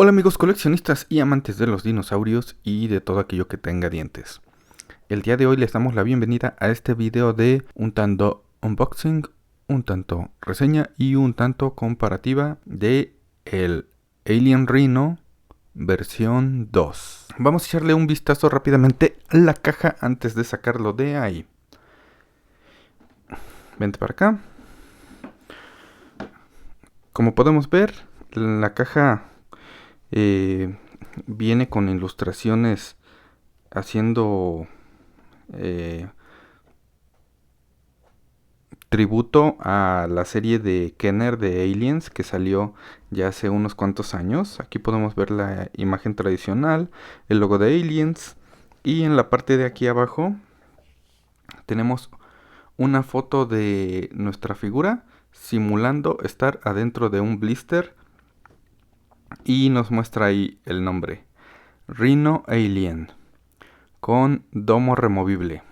Hola amigos coleccionistas y amantes de los dinosaurios y de todo aquello que tenga dientes. El día de hoy les damos la bienvenida a este video de un tanto unboxing, un tanto reseña y un tanto comparativa de el Alien Rhino versión 2. Vamos a echarle un vistazo rápidamente a la caja antes de sacarlo de ahí. Vente para acá. Como podemos ver, la caja viene con ilustraciones haciendo tributo a la serie de Kenner de Aliens que salió ya hace unos cuantos años. Aquí podemos ver la imagen tradicional, el logo de Aliens, y en la parte de aquí abajo tenemos una foto de nuestra figura simulando estar adentro de un blister y nos muestra ahí el nombre, Rhino Alien, con domo removible.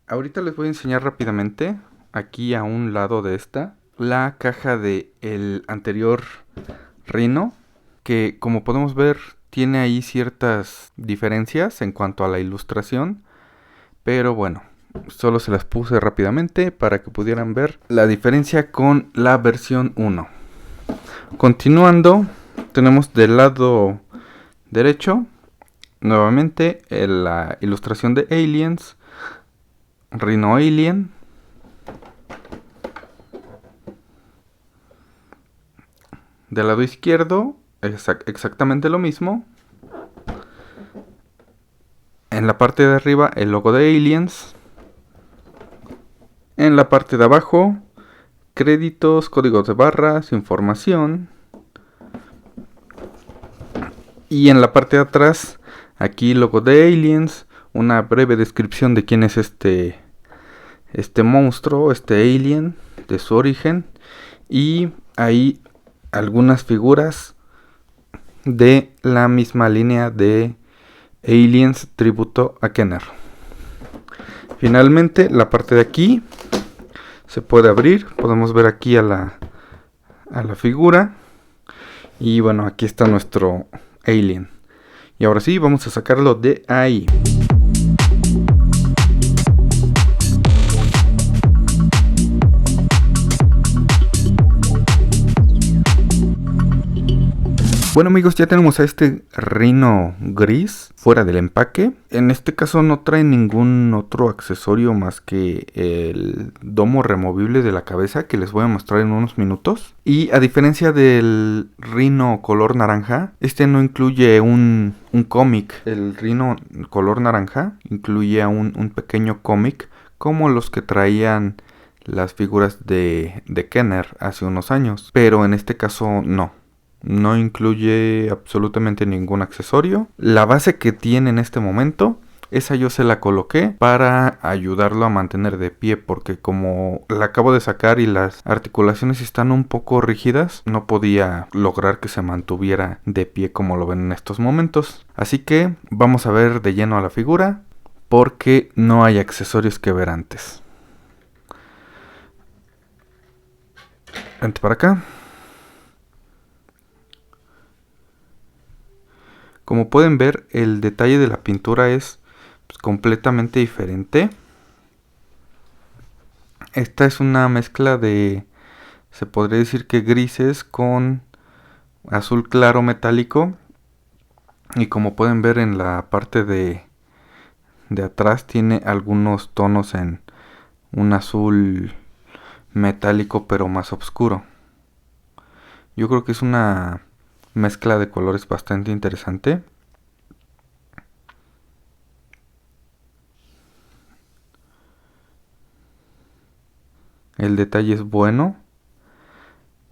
Ahorita les voy a enseñar rápidamente, aquí a un lado de esta, la caja de el anterior Rhino, que como podemos ver tiene ahí ciertas diferencias en cuanto a la ilustración, pero bueno, solo se las puse rápidamente para que pudieran ver la diferencia con la versión 1. Continuando, tenemos del lado derecho nuevamente la ilustración de Aliens, Rhino Alien. Del lado izquierdo, exactamente lo mismo. En la parte de arriba, el logo de Aliens. En la parte de abajo, créditos, códigos de barras, información. Y en la parte de atrás, aquí logo de Aliens, una breve descripción de quién es este monstruo, este alien, de su origen. Y ahí algunas figuras de la misma línea de Aliens tributo a Kenner. Finalmente, la parte de aquí se puede abrir. Podemos ver aquí a la figura. Y bueno, aquí está nuestro alien. Y ahora sí, vamos a sacarlo de ahí. Bueno amigos, ya tenemos a este Rhino gris fuera del empaque. En este caso no trae ningún otro accesorio más que el domo removible de la cabeza que les voy a mostrar en unos minutos. Y a diferencia del Rhino color naranja, este no incluye un cómic. El Rhino color naranja incluye un pequeño cómic como los que traían las figuras de Kenner hace unos años. Pero en este caso no. No incluye absolutamente ningún accesorio. La base que tiene en este momento, esa yo se la coloqué para ayudarlo a mantener de pie, porque como la acabo de sacar y las articulaciones están un poco rígidas, no podía lograr que se mantuviera de pie como lo ven en estos momentos. Así que vamos a ver de lleno a la figura, porque no hay accesorios que ver antes. Vente para acá. Como pueden ver, el detalle de la pintura es completamente diferente. Esta es una mezcla de, se podría decir que grises con azul claro metálico. Y como pueden ver en la parte de atrás tiene algunos tonos en un azul metálico pero más oscuro. Yo creo que es una mezcla de colores bastante interesante. El detalle es bueno.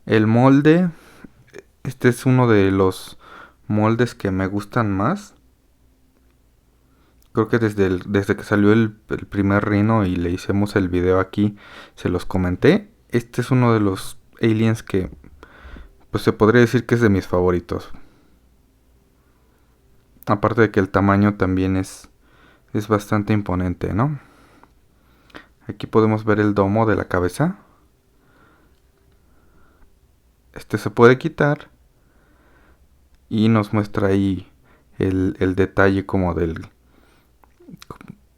El molde, este es uno de los moldes que me gustan más. Creo que desde que salió el primer Rhino y le hicimos el video aquí, se los comenté. Este es uno de los aliens que pues se podría decir que es de mis favoritos. Aparte de que el tamaño también es bastante imponente, ¿no? Aquí podemos ver el domo de la cabeza. este se puede quitar y nos muestra ahí el detalle como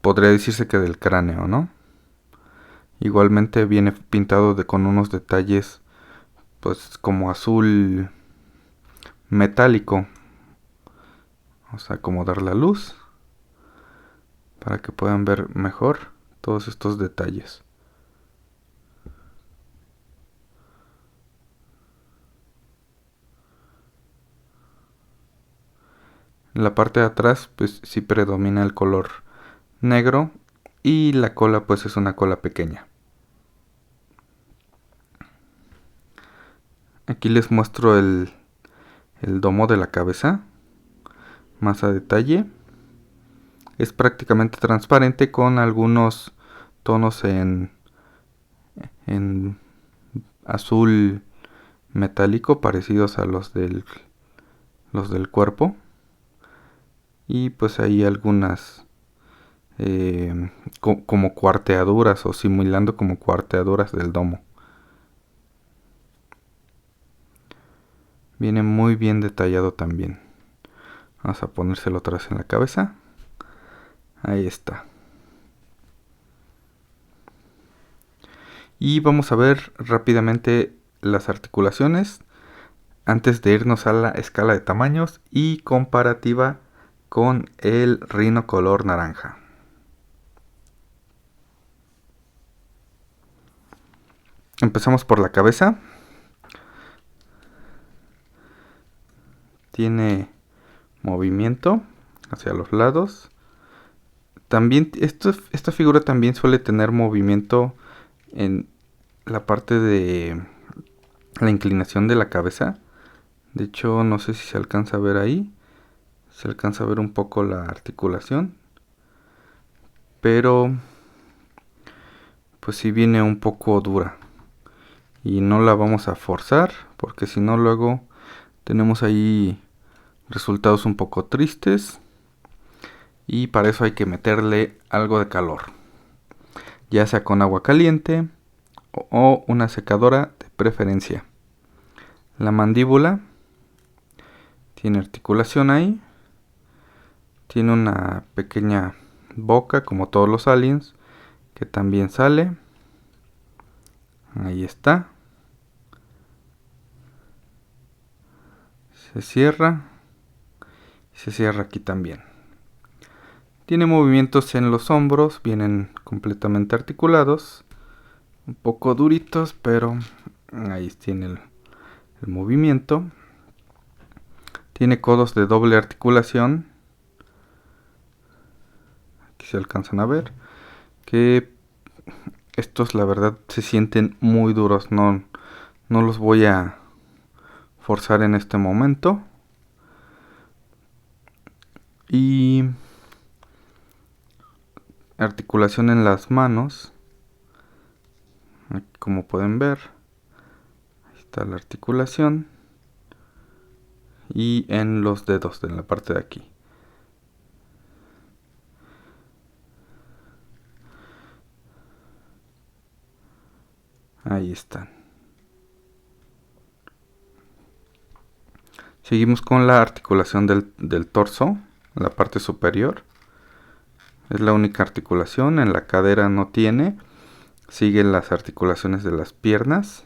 podría decirse que del cráneo, ¿no? Igualmente viene pintado con unos detalles pues como azul metálico. Vamos a acomodar la luz para que puedan ver mejor todos estos detalles. En la parte de atrás pues sí predomina el color negro y la cola pues es una cola pequeña. Aquí les muestro el domo de la cabeza más a detalle. Es prácticamente transparente con algunos tonos en azul metálico parecidos a los del cuerpo. Y pues hay algunas como cuarteaduras o simulando como cuarteaduras del domo. Viene muy bien detallado también. Vamos a ponérselo otra vez en la cabeza. Ahí está. Y vamos a ver rápidamente las articulaciones antes de irnos a la escala de tamaños y comparativa con el rino color naranja. Empezamos por la cabeza. Tiene movimiento hacia los lados. También esta figura también suele tener movimiento en la parte de la inclinación de la cabeza. De hecho, no sé si se alcanza a ver ahí. Se alcanza a ver un poco la articulación. Pero pues sí viene un poco dura. Y no la vamos a forzar, porque si no luego tenemos ahí resultados un poco tristes. Y para eso hay que meterle algo de calor, ya sea con agua caliente o una secadora de preferencia. La mandíbula tiene articulación ahí. Tiene una pequeña boca como todos los aliens que también sale. Ahí está. Se cierra. Y se cierra aquí también. Tiene movimientos en los hombros. Vienen completamente articulados. Un poco duritos, pero ahí tiene el movimiento. Tiene codos de doble articulación. Aquí se alcanzan a ver. Que estos la verdad se sienten muy duros. No los voy a forzar en este momento. Y articulación en las manos. Aquí, como pueden ver, ahí está la articulación. Y en los dedos de la parte de aquí. Ahí están. Seguimos con la articulación del torso, la parte superior. Es la única articulación, en la cadera no tiene. Siguen las articulaciones de las piernas.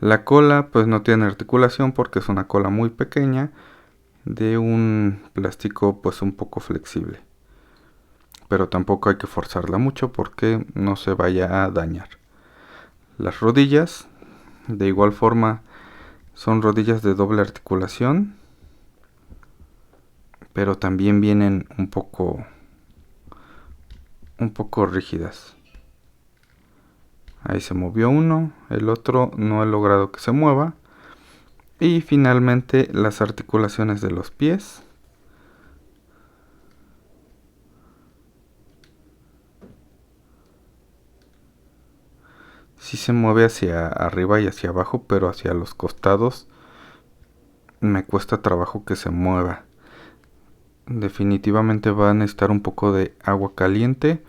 La cola pues no tiene articulación porque es una cola muy pequeña de un plástico pues un poco flexible. Pero tampoco hay que forzarla mucho porque no se vaya a dañar. Las rodillas, de igual forma, son rodillas de doble articulación, pero también vienen un poco rígidas. Ahí se movió uno, el otro no he logrado que se mueva. Y finalmente las articulaciones de los pies. Sí se mueve hacia arriba y hacia abajo, pero hacia los costados me cuesta trabajo que se mueva. Definitivamente va a necesitar un poco de agua caliente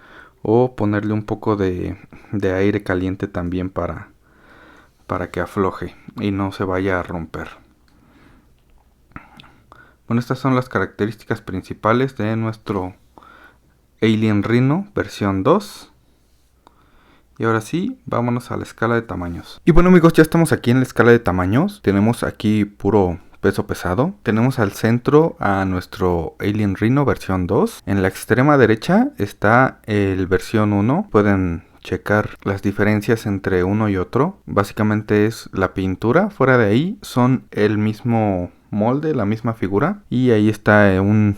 o ponerle un poco de aire caliente también para que afloje y no se vaya a romper. Bueno, estas son las características principales de nuestro Alien Rhino versión 2. Y ahora sí, vámonos a la escala de tamaños. Y bueno amigos, ya estamos aquí en la escala de tamaños. Tenemos aquí puro peso pesado. Tenemos al centro a nuestro Alien Rhino versión 2. En la extrema derecha está el versión 1. Pueden checar las diferencias entre uno y otro. Básicamente es la pintura. Fuera de ahí son el mismo molde, la misma figura, y ahí está un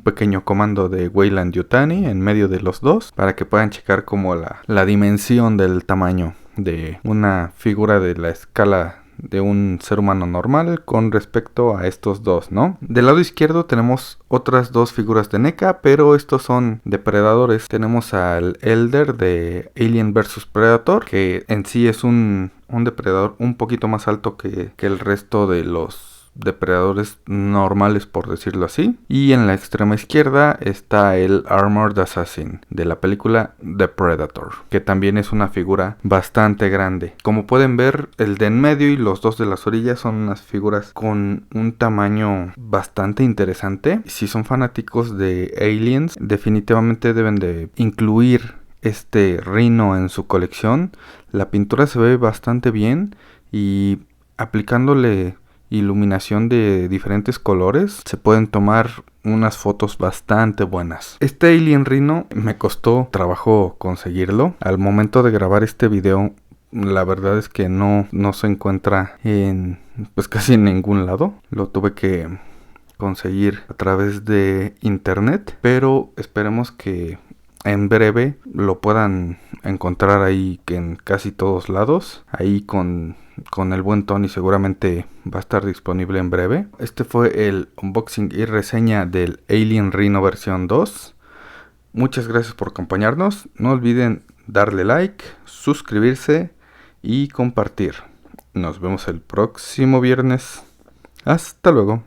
pequeño comando de Weyland-Yutani en medio de los dos para que puedan checar como la dimensión del tamaño de una figura de la escala de un ser humano normal con respecto a estos dos, ¿no? Del lado izquierdo tenemos otras dos figuras de NECA, pero estos son depredadores. Tenemos al Elder de Alien vs Predator, que en sí es un depredador un poquito más alto que el resto de los depredadores normales, por decirlo así. Y en la extrema izquierda está el Armored Assassin de la película The Predator, que también es una figura bastante grande. Como pueden ver, el de en medio y los dos de las orillas son unas figuras con un tamaño bastante interesante. Si son fanáticos de Aliens, definitivamente deben de incluir este Rhino en su colección. La pintura se ve bastante bien y aplicándole iluminación de diferentes colores se pueden tomar unas fotos bastante buenas. Este Alien Rhino me costó trabajo conseguirlo. Al momento de grabar este video, la verdad es que no se encuentra en pues casi en ningún lado. Lo tuve que conseguir a través de internet, pero esperemos que en breve lo puedan encontrar ahí en casi todos lados. Ahí con el buen Tony seguramente va a estar disponible en breve. Este fue el unboxing y reseña del Alien Rhino versión 2. Muchas gracias por acompañarnos. No olviden darle like, suscribirse y compartir. Nos vemos el próximo viernes. Hasta luego.